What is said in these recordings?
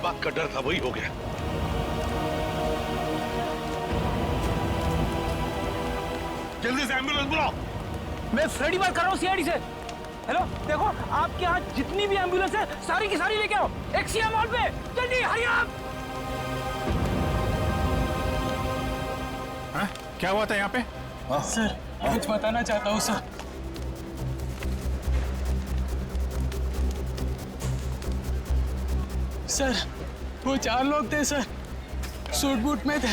बात का डर था वही हो गया। जल्दी से एम्बुलेंस बुलाओ। मैं फ्रेडी बात कर रहा हूँ सीआईडी से। हेलो, देखो आपके यहाँ जितनी भी एम्बुलेंस है सारी की सारी लेके आओ एक्सिया मॉल पे, जल्दी हरी आप। हाँ? क्या हुआ था यहाँ पे? सर कुछ बताना चाहता हूँ सर। सर वो 4 लोग थे सर, सूट बूट में थे।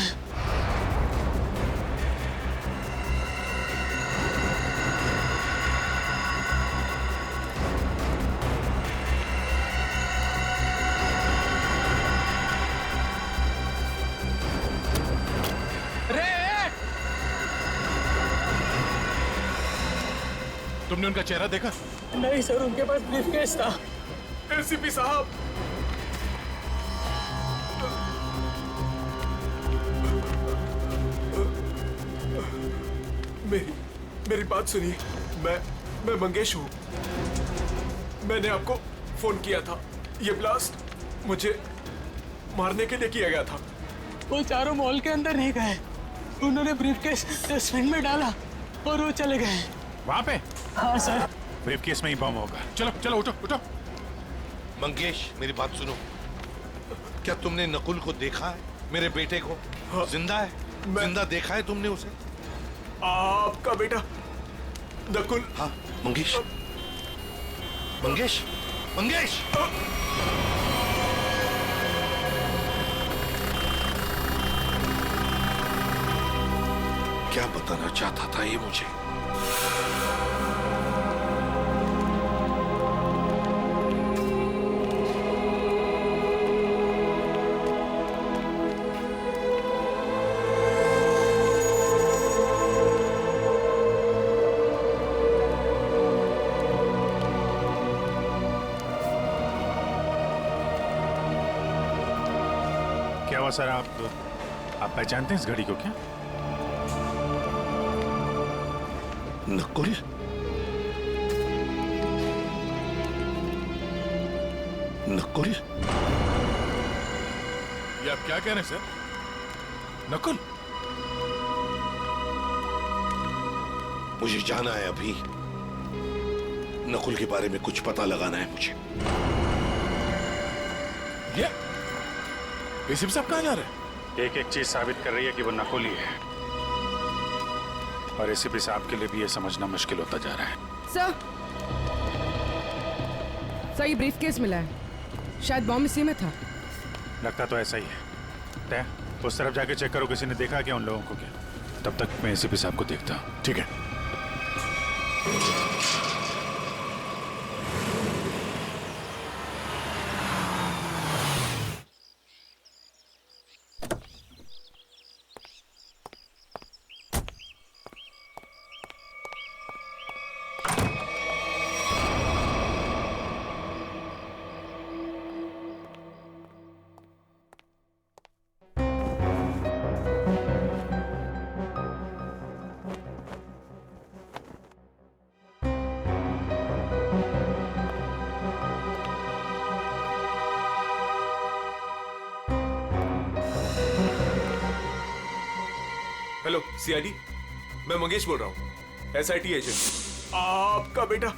तुमने उनका चेहरा देखा? नहीं सर, उनके पास ब्रीफकेस था। एसीपी साहब, मेरी बात सुनिए। मैं मंगेश हूँ। मैंने आपको फोन किया था। ये ब्लास्ट मुझे मारने के लिए किया गया था। वो चारों मॉल के अंदर नहीं गए, उन्होंने ब्रीफकेस डस्टबिन में डाला और वो चले गए। वहाँ पे? हाँ सर। ब्रीफकेस में ही बम होगा। चलो चलो उठो उठो। मंगेश मेरी बात सुनो, क्या तुमने नकुल को देखा है? मेरे बेटे को? हाँ, जिंदा है? जिंदा देखा है तुमने उसे? आपका बेटा नकुल? हाँ मंगेश, मंगेश, मंगेश। क्या बताना चाहता था ये मुझे? क्या हुआ सर? आप पहचानते हैं इस घड़ी को क्या? नकुल? नकुल? ये आप क्या कह रहे हैं सर? नकुल? मुझे जाना है अभी। नकुल के बारे में कुछ पता लगाना है मुझे। ये एसीपी साहब कहाँ जा रहे हैं? एक एक चीज साबित कर रही है कि वो नकुल ही है, और एसीपी साहब के लिए भी ये समझना मुश्किल होता जा रहा है। सर ये ब्रीफकेस मिला है, शायद बॉम्ब इसी में था। लगता तो ऐसा ही है। तय उस तरफ जाके चेक करो, किसी ने देखा क्या उन लोगों को? क्या? तब तक मैं एसीपी साहब को देखता हूँ। ठीक है। हेलो सीआईडी, मैं मंगेश बोल रहा हूँ, एसआईटी एजेंट। आपका बेटा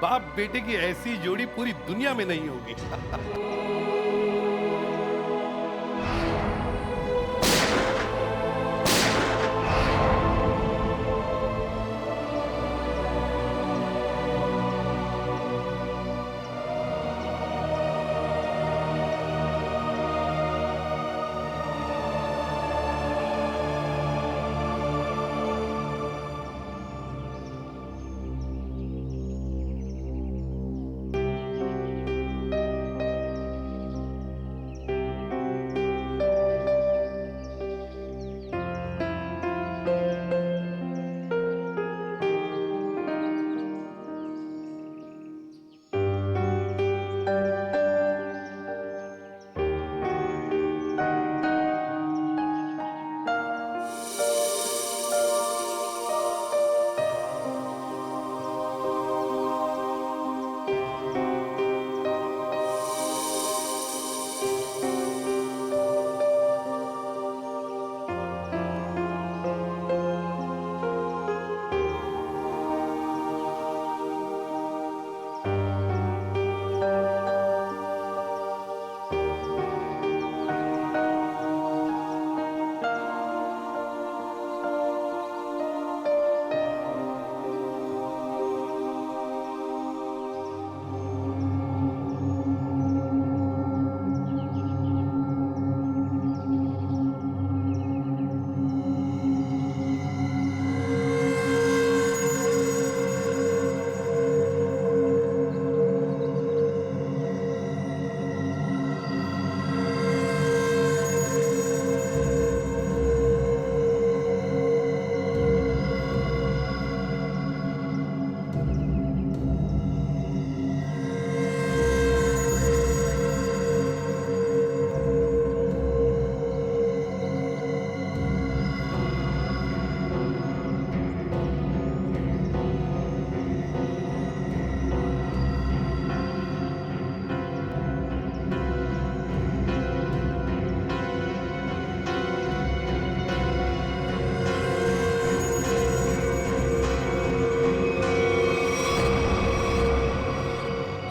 बाप बेटे की ऐसी जोड़ी पूरी दुनिया में नहीं होगी।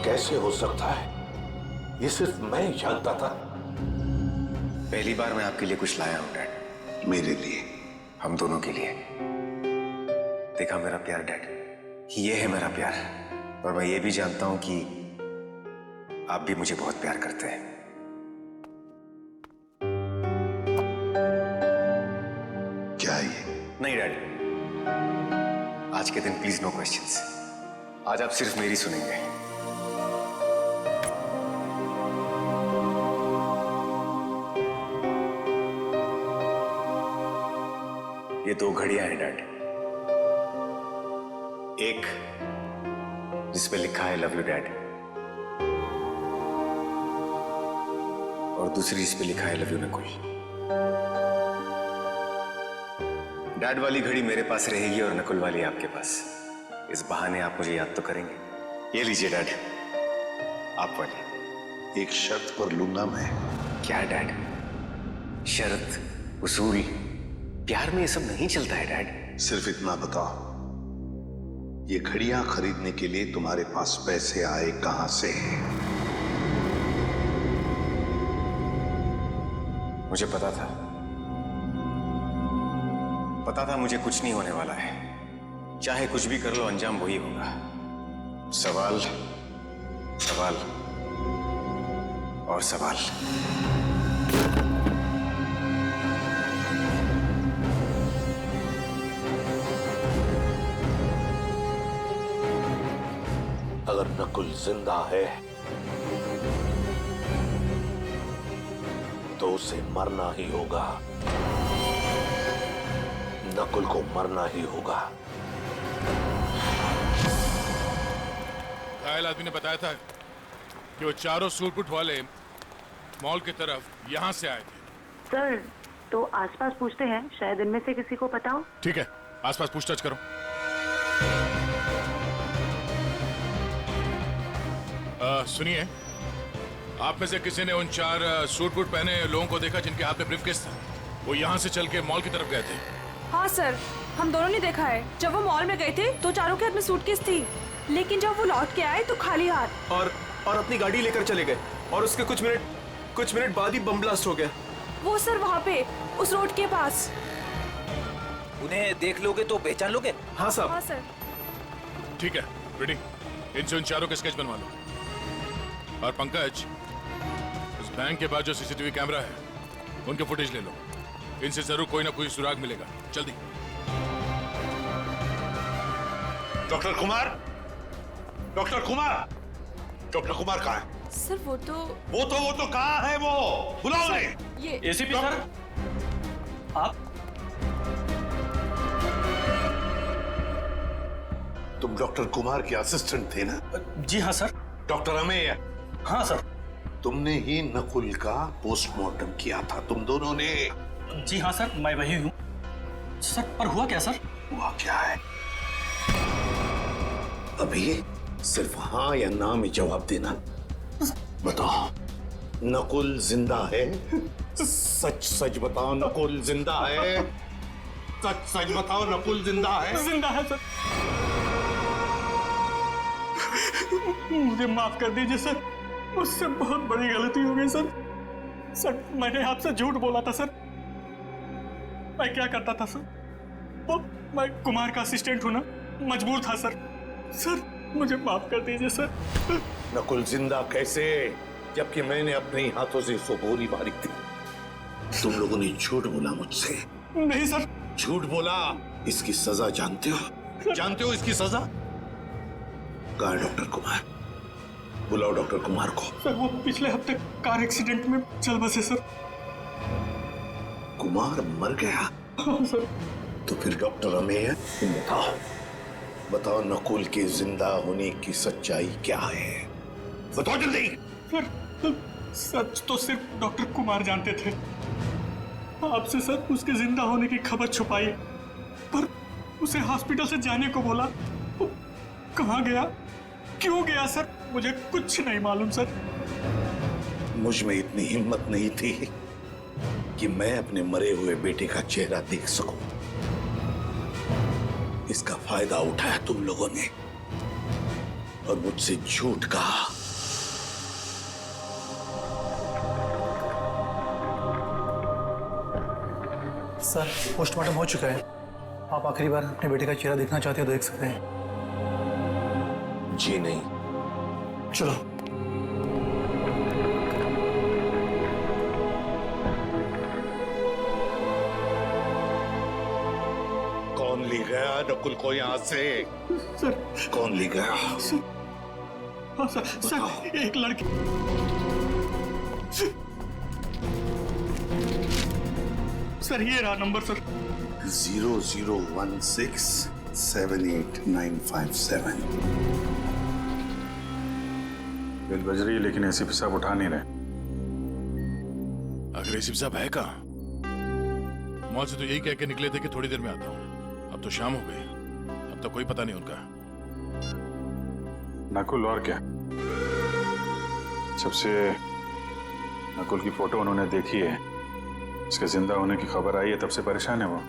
कैसे हो सकता है? ये सिर्फ मैं ही जानता था। पहली बार मैं आपके लिए कुछ लाया हूं डैड। मेरे लिए? हम दोनों के लिए। देखा मेरा प्यार डैड, ये है मेरा प्यार। और मैं ये भी जानता हूं कि आप भी मुझे बहुत प्यार करते हैं। क्या ये? नहीं डैड, आज के दिन प्लीज नो क्वेश्चंस। आज आप सिर्फ मेरी सुनेंगे। ये दो घड़ियां हैं डैड। एक जिसपे लिखा है लव यू डैड, और दूसरी जिसपे लिखा है लव यू नकुल। डैड वाली घड़ी मेरे पास रहेगी और नकुल वाली आपके पास। इस बहाने आप मुझे याद तो करेंगे। ये लीजिए डैड, आप वाली। एक शर्त पर लूंगा मैं। क्या डैड? शर्त, उसूल, प्यार में ये सब नहीं चलता है डैड। सिर्फ इतना बताओ, ये घड़ियां खरीदने के लिए तुम्हारे पास पैसे आए कहां से? मुझे पता था मुझे कुछ नहीं होने वाला है। चाहे कुछ भी कर लो, अंजाम वही होगा। सवाल, सवाल और सवाल। अगर नकुल जिंदा है तो उसे मरना ही होगा। नकुल को मरना ही होगा। घायल आदमी ने बताया था कि वो चारों सूटबूट वाले मॉल की तरफ यहां से आए थे। सर, तो आसपास पूछते हैं, शायद इनमें से किसी को पता हो। ठीक है, आसपास पूछताछ करो। सुनिए, आप में से किसी ने उन चार सूट बूट पहने लोगों को देखा जिनके हाथ में ब्रीफकेस था? वो यहाँ से चल के मॉल की तरफ गए थे। हाँ सर, हम दोनों ने देखा है। जब वो मॉल में गए थे तो चारों के हाथ में सूटकेस थी। लेकिन जब वो लौट के आए तो खाली हाथ। और अपनी गाड़ी लेकर चले गए और उसके कुछ मिनट बाद ही बम ब्लास्ट हो गया। वो सर वहाँ पे उस रोड के पास। उन्हें देख लोगे तो पहचान लोगे? हाँ साहब। हाँ सर। ठीक है रेडी, इनसे उन चारों के स्केच बनवा लो। और पंकज, उस बैंक के बाद जो सीसीटीवी कैमरा है उनके फुटेज ले लो। इनसे जरूर कोई ना कोई सुराग मिलेगा। जल्दी। Doctor Kumar, doctor Kumar, doctor Kumar कहाँ है? सर वो तो कहाँ है वो? बुलाओ उन्हें। ये एसीपी सर, आप तुम डॉक्टर कुमार के असिस्टेंट थे ना? जी हाँ सर। डॉक्टर अमेय? हाँ सर। तुमने ही नकुल का पोस्टमार्टम किया था, तुम दोनों ने? जी हाँ सर, मैं वही हूँ सर। पर हुआ क्या सर? हुआ क्या है अभी? सिर्फ हाँ या ना में जवाब देना। बताओ, नकुल जिंदा है? सच सच बताओ, नकुल जिंदा है? सच सच बताओ, नकुल जिंदा है? जिंदा है सर। मुझे माफ कर दीजिए सर, मुझसे बहुत बड़ी गलती हो गई सर। सर मैंने आपसे झूठ बोला था सर। मैं क्या करता था सर, वो मैं कुमार का असिस्टेंट हूं ना, मजबूर था सर। सर मुझे माफ कर दीजिए सर। नकुल जिंदा कैसे, जबकि मैंने अपने हाथों से उसको गोली मारी थी? तुम लोगों ने झूठ बोला मुझसे। नहीं सर। झूठ बोला। इसकी सजा जानते हो? जानते हो इसकी सजा? कहाँ है डॉक्टर कुमार? बुलाओ डॉक्टर कुमार को। सर वो पिछले हफ्ते कार एक्सीडेंट में चल बसे सर। कुमार मर गया? हाँ सर। तो फिर डॉक्टर अमेय, तुम बताओ नकुल के जिंदा होने की सच्चाई क्या है? बताओ जल्दी। सर सच तो सिर्फ डॉक्टर कुमार जानते थे। आपसे सर उसके जिंदा होने की खबर छुपाई, पर उसे हॉस्पिटल से जाने को बोला। कहाँ गया, क्यों गया सर, मुझे कुछ नहीं मालूम सर। मुझ में इतनी हिम्मत नहीं थी कि मैं अपने मरे हुए बेटे का चेहरा देख सकूं। इसका फायदा उठाया तुम लोगों ने और मुझसे झूठ कहा। सर पोस्टमार्टम हो चुका है। आप आखिरी बार अपने बेटे का चेहरा देखना चाहते हो तो देख सकते हैं। जी नहीं। चलो। कौन ले गया नकुल को यहाँ से? सर कौन ले गया? सर, हाँ सर एक लड़की। सर ये रहा नंबर सर। 0016789557। बेल बज रही है लेकिन एसीपी साहब उठा नहीं रहे। अगर एसीपी साहब है कहाँ? मॉल से तो यही कह के निकले थे कि थोड़ी देर में आता हूँ। अब तो शाम हो गई, अब तो कोई पता नहीं उनका। नकुल और क्या, जब से नकुल की फोटो उन्होंने देखी है, इसके जिंदा होने की खबर आई है, तब से परेशान है वो।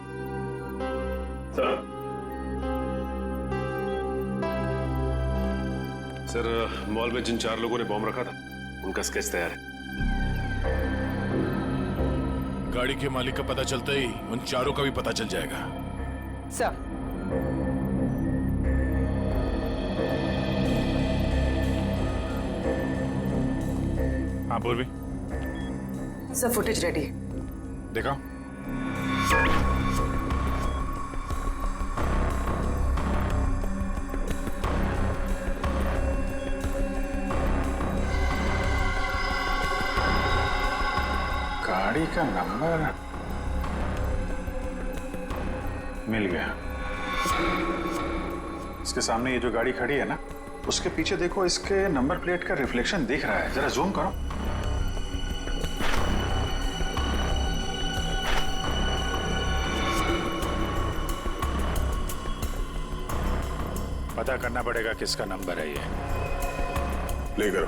सर मॉल में जिन 4 लोगों ने बॉम्ब रखा था उनका स्केच तैयार है। गाड़ी के मालिक का पता चलता ही उन चारों का भी पता चल जाएगा। सर हाँ पूर्वी, सर फुटेज रेडी। देखा? गाड़ी का नंबर मिल गया। इसके सामने ये जो गाड़ी खड़ी है ना, उसके पीछे देखो, इसके नंबर प्लेट का रिफ्लेक्शन दिख रहा है। जरा जूम करो। पता करना पड़ेगा किसका नंबर है ये। प्ले करो।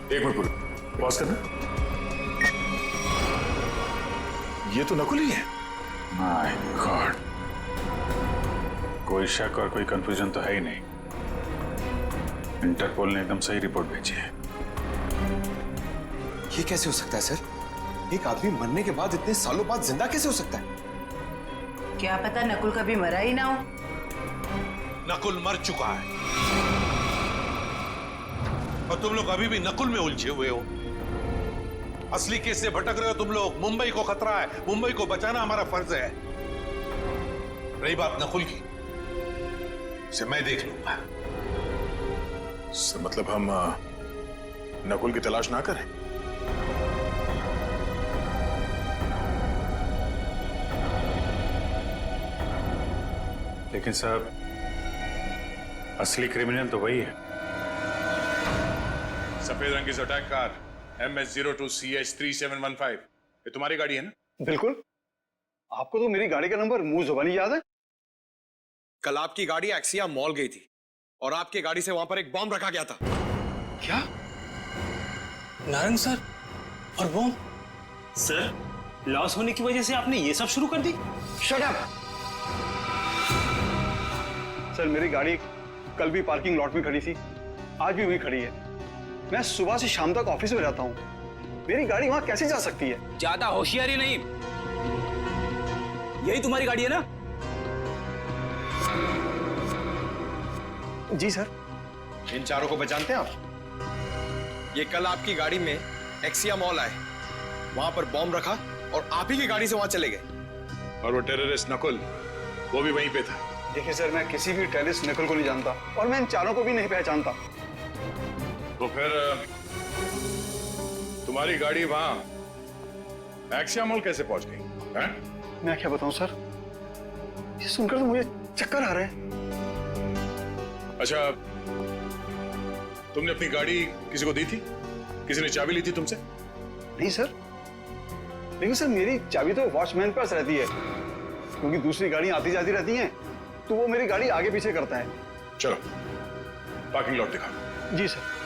एक मिनट पूरा पॉज करना। ये तो नकुल ही है। माय गॉड, कोई शक और कोई कंफ्यूजन तो है ही नहीं। इंटरपोल ने एकदम सही रिपोर्ट भेजी है। ये कैसे हो सकता है सर? एक आदमी मरने के बाद इतने सालों बाद जिंदा कैसे हो सकता है? क्या पता नकुल कभी मरा ही ना हो। नकुल मर चुका है और तुम लोग अभी भी नकुल में उलझे हुए हो। असली केस से भटक रहे हो तुम लोग। मुंबई को खतरा है, मुंबई को बचाना हमारा फर्ज है। रही बात नकुल की, उसे मैं देख लूंगा। सर मतलब हम नकुल की तलाश ना करें? लेकिन साहब, असली क्रिमिनल तो वही है। सफेद रंग की अटैक कार MS02CH3715, ये तुम्हारी गाड़ी है ना? बिल्कुल। आपको तो मेरी गाड़ी का नंबर मुंह जुबानी याद है। कल आपकी गाड़ी एक्सिया मॉल गई थी और आपकी गाड़ी से वहां पर एक बॉम्ब रखा गया था। क्या? नारंग सर और बॉम्ब? सर, लॉस होने की वजह से आपने ये सब शुरू कर दी? Shut up! सर, मेरी गाड़ी कल भी पार्किंग लॉट में खड़ी थी, आज भी वहीं खड़ी है। मैं सुबह से शाम तक ऑफिस में रहता हूँ। मेरी गाड़ी वहां कैसे जा सकती है? ज्यादा होशियारी नहीं। यही तुम्हारी गाड़ी है ना? जी सर। इन चारों को पहचानते हैं आप? ये कल आपकी गाड़ी में एक्सिया मॉल आए, वहां पर बॉम्ब रखा और आप ही की गाड़ी से वहां चले गए। और वो टेररिस्ट नकुल, वो भी वहीं पे था। देखिए सर, मैं किसी भी टेररिस्ट नकुल को नहीं जानता और मैं इन चारों को भी नहीं पहचानता। तो फिर तुम्हारी गाड़ी वहां एक्सिया मॉल कैसे पहुंच गई? मैं क्या बताऊं सर, ये सुनकर तो मुझे चक्कर आ रहे हैं। अच्छा, तुमने अपनी गाड़ी किसी को दी थी? किसी ने चाबी ली थी तुमसे? नहीं सर, लेकिन सर मेरी चाबी तो वॉचमैन के पास रहती है, क्योंकि दूसरी गाड़ियां आती जाती रहती हैं, तो वो मेरी गाड़ी आगे पीछे करता है। चलो पार्किंग लॉट दिखाओ। जी सर।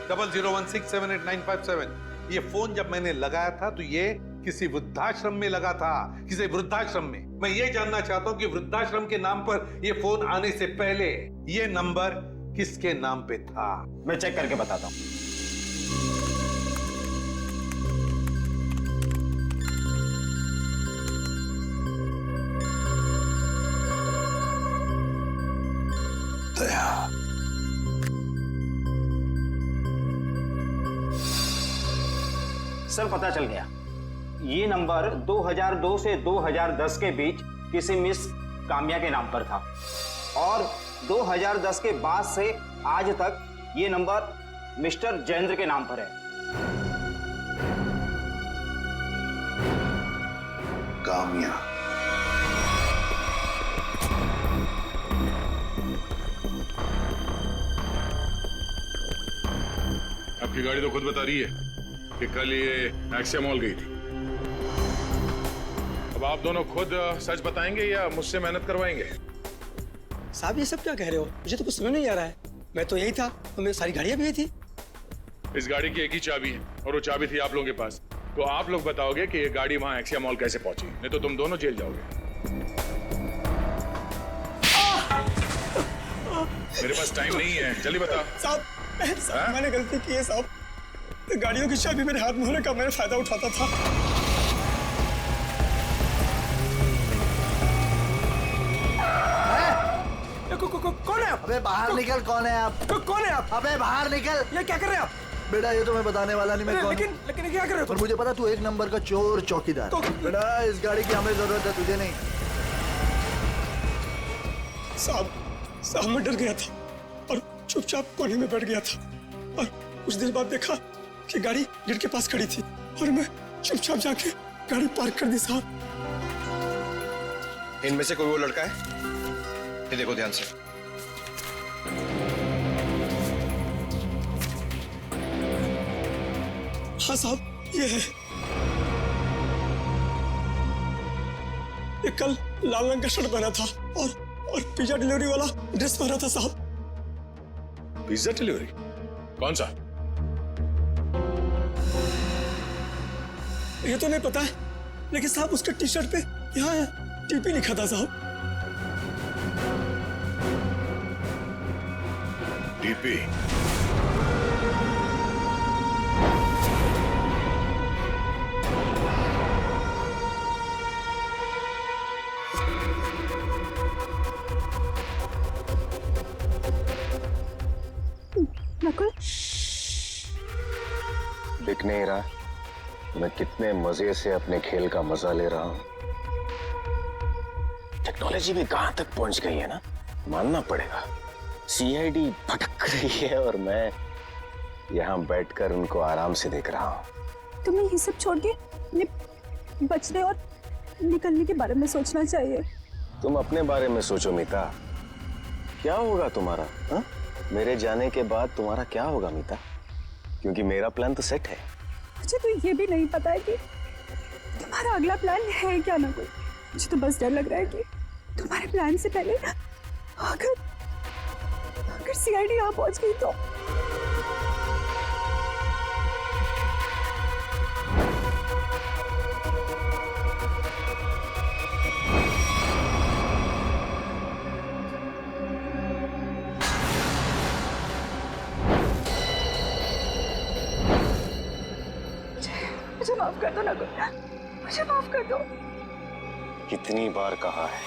0016788957। ये फोन जब मैंने लगाया था तो ये किसी वृद्धाश्रम में लगा था, किसी वृद्धाश्रम में। मैं ये जानना चाहता हूं कि वृद्धाश्रम के नाम पर ये फोन आने से पहले ये नंबर किसके नाम पे था? मैं चेक करके बताता हूं। सर पता चल गया, ये नंबर 2002 से 2010 के बीच किसी मिस काम्या के नाम पर था और 2010 के बाद से आज तक ये नंबर मिस्टर जयेंद्र के नाम पर है। काम्या। आपकी गाड़ी तो खुद बता रही है कि कल ये एक्सिया मॉल गई थी। अब आप दोनों खुद सच बताएंगे या मुझसे मेहनत करवाएंगे? साहब ये सब क्या कह रहे हो? मुझे तो कुछ समझ नहीं आ रहा है। मैं तो यही था और मेरी सारी गाड़ियां भी यही थी। इस गाड़ी की एक ही चाबी है और वो चाबी थी आप लोगों के पास। तो आप लोग बताओगे कि ये गाड़ी वहां एक्सिया मॉल कैसे पहुंची, नहीं तो तुम दोनों जेल जाओगे। मेरे पास टाइम नहीं है, जल्दी बताओ। साहब मैंने गलती की है साहब। गाड़ियों की चाबी मेरे हाथ में होने का मैं फायदा उठाता था। कौन है आप? अबे बाहर निकल, कौन है आप? कौन है आप? अबे बाहर निकल। ये क्या कर रहे हैं आप? बेटा ये तो मैं बताने वाला नहीं, मैं कौन। लेकिन क्या कर रहे हो? पर मुझे पता तू एक नंबर का चोर चौकीदार। बेटा इस गाड़ी की हमें जरूरत है, तुझे नहीं। साहब मैं डर गया था और चुपचाप कोने में बैठ गया था और कुछ देर बाद देखा कि गाड़ी गेट के पास खड़ी थी और मैं चुपचाप जाके गाड़ी पार्क कर दी साहब। इनमें से कोई वो लड़का है? ये देखो ध्यान से। हाँ साहब ये है। ये कल लाल रंग का शर्ट पहना था और पिज्जा डिलीवरी वाला ड्रेस पहना था साहब। Pizza delivery? कौन सा? ये तो नहीं पता है, लेकिन साहब उसके टी शर्ट पे यहाँ है टीपी लिखा था साहब। टीपी? नकुल, दिख नहीं रहा मैं कितने मजे से अपने खेल का मजा ले रहा हूं। टेक्नोलॉजी भी कहां तक पहुंच गई है ना, मानना पड़ेगा। सीआईडी भटक रही है और मैं यहां बैठकर उनको आराम से देख रहा हूं। तुम्हें ये सब छोड़ के अपने बचने और निकलने के बारे में सोचना चाहिए। तुम अपने बारे में सोचो मीता, क्या होगा तुम्हारा? हा? मेरे जाने के बाद तुम्हारा क्या होगा मीता? क्योंकि मेरा प्लान तो सेट है। मुझे तो ये भी नहीं पता है कि तुम्हारा अगला प्लान है क्या ना कोई। मुझे तो बस डर लग रहा है कि तुम्हारे प्लान से पहले अगर सीआईडी यहाँ पहुंच गई तो। मुझे माफ कर दो नकुल, मुझे माफ कर दो। कितनी बार कहा है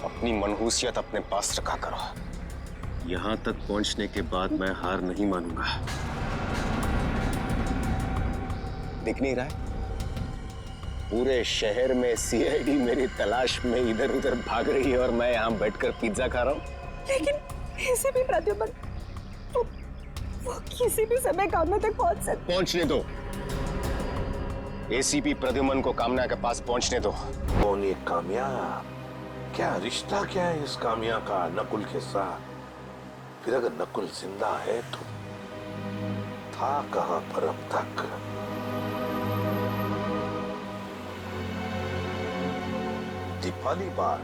अपनी मनहूसियत अपने पास रखा करो। यहां तक पहुंचने के बाद मैं हार नहीं मानूंगा। दिख नहीं रहा है? पूरे शहर में सीआईडी मेरी तलाश में इधर उधर भाग रही है और मैं यहां बैठकर पिज्जा खा रहा हूं। लेकिन ऐसे भी प्रद्युमन वो किसी भी समय कामना तक पहुंच सकते। पहुंचने दो। एसीपी प्रद्युमन को कामना के पास पहुंचने दो। कौन ये काम्या? क्या रिश्ता क्या है इस काम्या का नकुल के साथ? फिर अगर नकुल जिंदा है तो था कहां पर अब तक? दीपाली बार।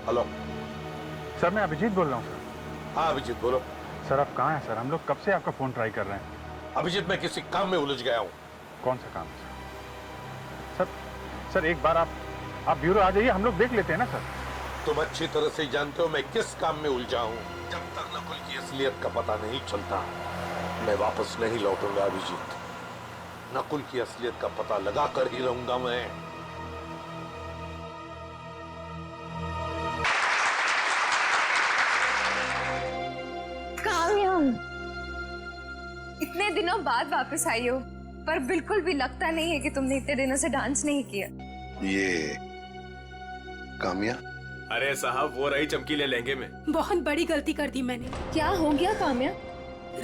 हेलो सर, मैं अभिजीत बोल रहा हूँ सर। हाँ अभिजीत बोलो। सर आप कहाँ हैं सर? हम लोग कब से आपका फोन ट्राई कर रहे हैं। अभिजीत मैं किसी काम में उलझ गया हूँ। कौन सा काम है सर? सर एक बार आप ब्यूरो आ जाइए, हम लोग देख लेते हैं ना सर। तुम अच्छी तरह से जानते हो मैं किस काम में उलझा हूँ। जब तक नकुल की असलियत का पता नहीं चलता मैं वापस नहीं लौटूंगा अभिजीत। नकुल की असलियत का पता लगा कर ही रहूंगा मैं। काम्या, इतने दिनों बाद वापस आई हो, पर बिल्कुल भी लगता नहीं है कि तुमने इतने दिनों से डांस नहीं किया। ये काम्या? अरे साहब, वो रही चमकीले लहंगे में। बहुत बड़ी गलती कर दी मैंने। क्या हो गया काम्या?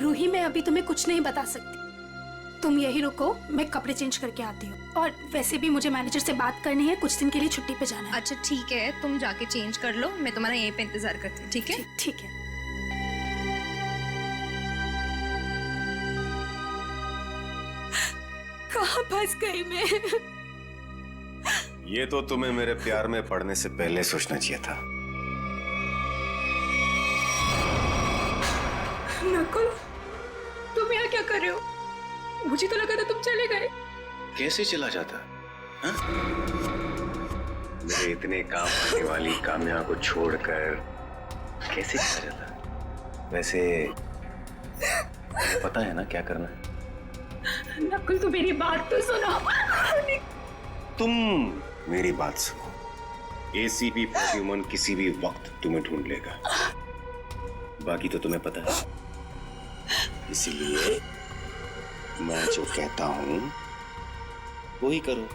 रूही, मैं अभी तुम्हें कुछ नहीं बता सकती। तुम यही रुको, मैं कपड़े चेंज करके आती हूँ। और वैसे भी मुझे मैनेजर से बात करनी है, कुछ दिन के लिए छुट्टी पे जाना है। अच्छा ठीक है, तुम जाके चेंज कर लो, मैं तुम्हारा यहीं पे इंतजार करती हूँ। ठीक है? ठीक है। कहाँ फंस गई मैं? ये तो तुम्हें मेरे प्यार में पड़ने से पहले सोचना चाहिए था। नकुल, तुम यहाँ क्या कर रहे हो? मुझे तो लगा था तुम चले गए। कैसे चला जाता? हाँ? मेरे इतने काम आने वाली काम्या को छोड़कर कैसे चला जाता? वैसे पता है ना क्या करना है? नकुल, तू मेरी बात तो सुनो। तुम मेरी बात सुनो। एसीपी प्रद्युमन किसी भी वक्त तुम्हें ढूंढ लेगा, बाकी तो तुम्हें पता है। इसीलिए मैं जो कहता हूँ वही करो।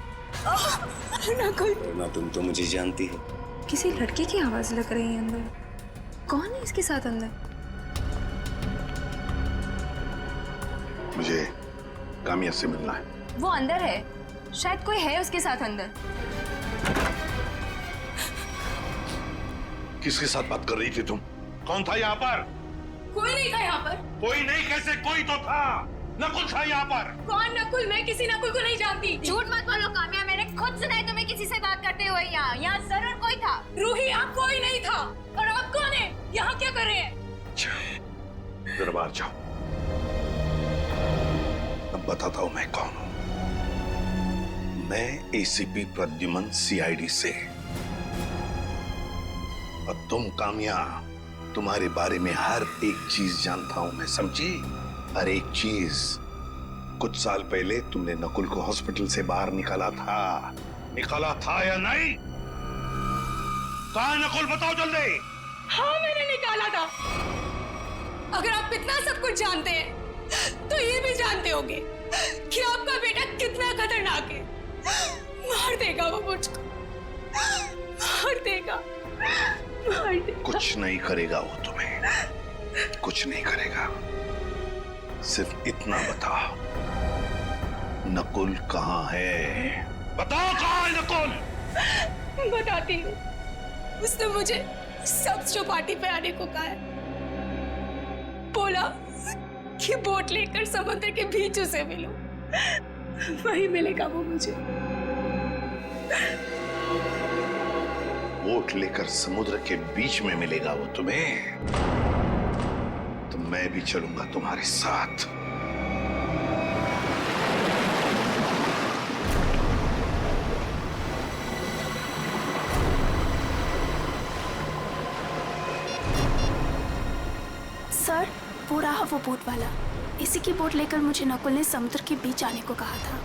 नकुल, वरना तुम तो मुझे जानती हो। किसी लड़के की आवाज लग रही है अंदर। कौन है इसके साथ अंदर? मुझे काम्या से मिलना है। वो अंदर है, शायद कोई है उसके साथ अंदर। किसके साथ बात कर रही थी तुम? कौन था यहाँ पर? कोई नहीं था यहाँ पर। कोई नहीं कैसे? कोई तो था। नकुल था यहाँ पर। कौन नकुल? मैं किसी नकुल को नहीं जानती। झूठ मत बोलो काम्या, मैंने खुद सुना है तुम्हें किसी से बात करते हुए। यहाँ जरूर कोई था। रूही, यहाँ कोई नहीं था। और आप कौन है? यहाँ क्या कर रहे हैं? दरबार जाओ, अब बताता हूँ मैं कौन हूँ। मैं एसीपी प्रद्युमन सीआईडी से, और तुम काम्या, तुम्हारे बारे में हर एक चीज जानता हूं मैं, समझी? हर एक चीज। कुछ साल पहले तुमने नकुल को हॉस्पिटल से बाहर निकाला था या नहीं? कहां है नकुल, बताओ जल्दी। हाँ, मैंने निकाला था। अगर आप इतना सब कुछ जानते हैं तो ये भी जानते होंगे कि आपका बेटा कितना खतरनाक है। मार देगा वो मुझको, मार देगा। कुछ नहीं करेगा वो तुम्हें, कुछ नहीं करेगा। सिर्फ इतना बताओ, नकुल कहाँ है? बताओ कहाँ है नकुल? बताती हूँ। उसने मुझे सब चौपाटी पे आने को कहा है। बोला कि बोट लेकर समुद्र के बीच उसे मिलो, वही मिलेगा वो मुझे। बोट लेकर समुद्र के बीच में मिलेगा वो तुम्हें? तो मैं भी चलूंगा तुम्हारे साथ। सर, वो रहा वो बोट वाला। इसी की बोट लेकर मुझे नकुल ने समुद्र के बीच आने को कहा था।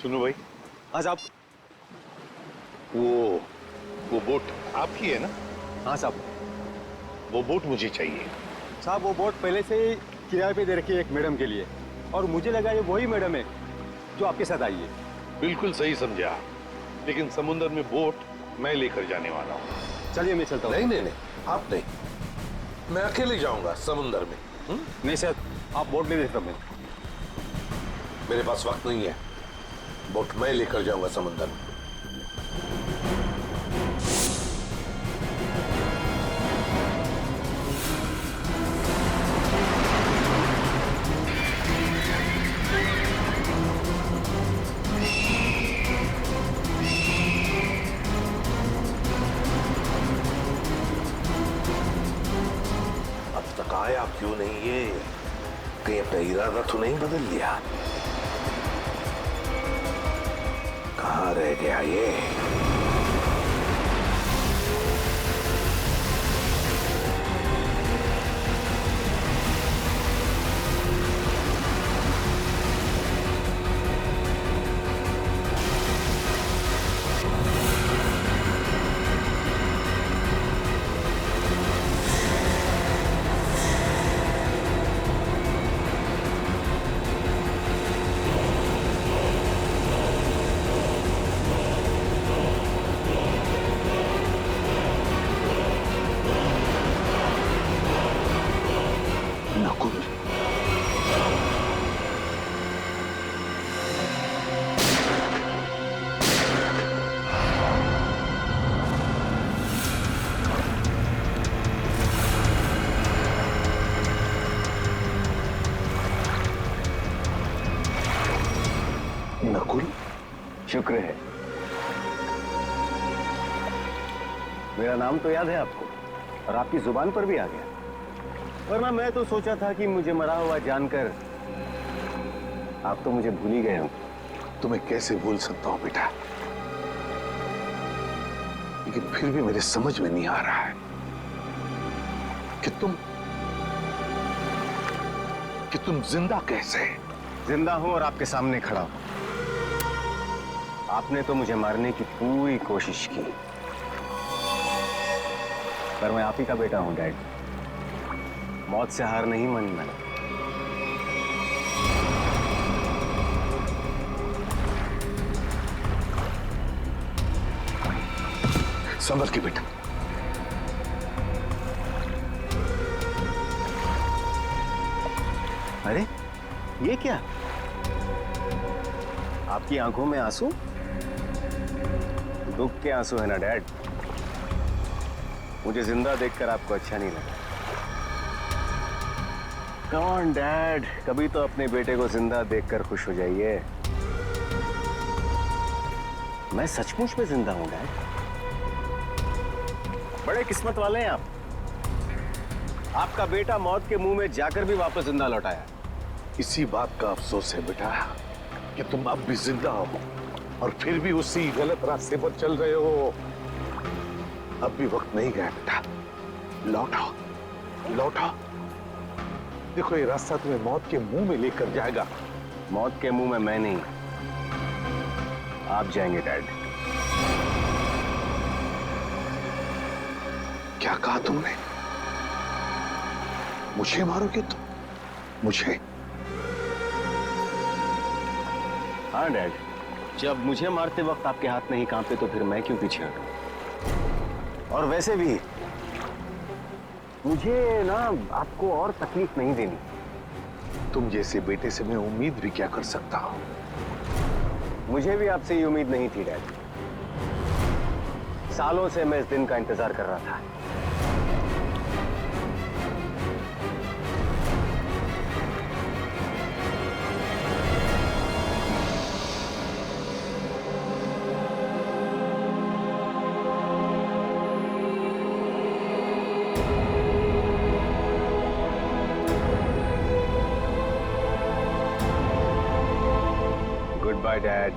सुनो भाई, आज आप वो बोट आपकी है ना? हाँ साहब। वो बोट मुझे चाहिए। साहब, वो बोट पहले से ही किराए पे दे रखी है एक मैडम के लिए, और मुझे लगा ये वही मैडम है जो आपके साथ आई है। बिल्कुल सही समझा, लेकिन समुद्र में बोट मैं लेकर जाने वाला हूँ। चलिए मैं चलता हूँ। नहीं, आप नहीं, मैं अकेले जाऊंगा समुद्र में। नहीं सर, आप बोट में देखता मैं। मेरे पास वक्त नहीं है, बोट मैं लेकर जाऊंगा समुद्र में। आया क्यों नहीं ये? कहीं अपना इरादा तो नहीं बदल लिया? कहां रह गया ये? नकुल, शुक्र है। मेरा नाम तो याद है आपको, और आपकी जुबान पर भी आ गया। वरना मैं तो सोचा था कि मुझे मरा हुआ जानकर आप तो मुझे भूल ही गए हो। तुम्हें कैसे भूल सकता हूं बेटा, लेकिन फिर भी मेरे समझ में नहीं आ रहा है कि तुम जिंदा कैसे? जिंदा हूं और आपके सामने खड़ा हूं। आपने तो मुझे मारने की पूरी कोशिश की, पर मैं आप ही का बेटा हूं डैड। मौत से हार नहीं मानना। संभल के बेटा। अरे ये क्या? आपकी आंखों में आंसू? दुख के आंसू है ना डैड? मुझे जिंदा देखकर आपको अच्छा नहीं लगा। कम ऑन डैड, कभी तो अपने बेटे को जिंदा देखकर खुश हो जाइए। मैं सचमुच में जिंदा हूं डैड। बड़े किस्मत वाले हैं आप। आपका बेटा मौत के मुंह में जाकर भी वापस जिंदा लौट आया। इसी बात का अफसोस है बेटा कि तुम अब भी जिंदा हो और फिर भी उसी गलत रास्ते पर चल रहे हो। अब भी वक्त नहीं गया बेटा, लौटो लौटो। देखो ये रास्ता तुम्हें मौत के मुंह में लेकर जाएगा। मौत के मुंह में मैं नहीं, आप जाएंगे डैड। क्या कहा तुमने? मुझे मारोगे तुम? मुझे? हाँ डैड, जब मुझे मारते वक्त आपके हाथ नहीं कांपे तो फिर मैं क्यों पीछे हटूं? और वैसे भी मुझे ना आपको और तकलीफ नहीं देनी। तुम जैसे बेटे से मैं उम्मीद भी क्या कर सकता हूं? मुझे भी आपसे ये उम्मीद नहीं थी डैड। सालों से मैं इस दिन का इंतजार कर रहा था। Goodbye, Dad.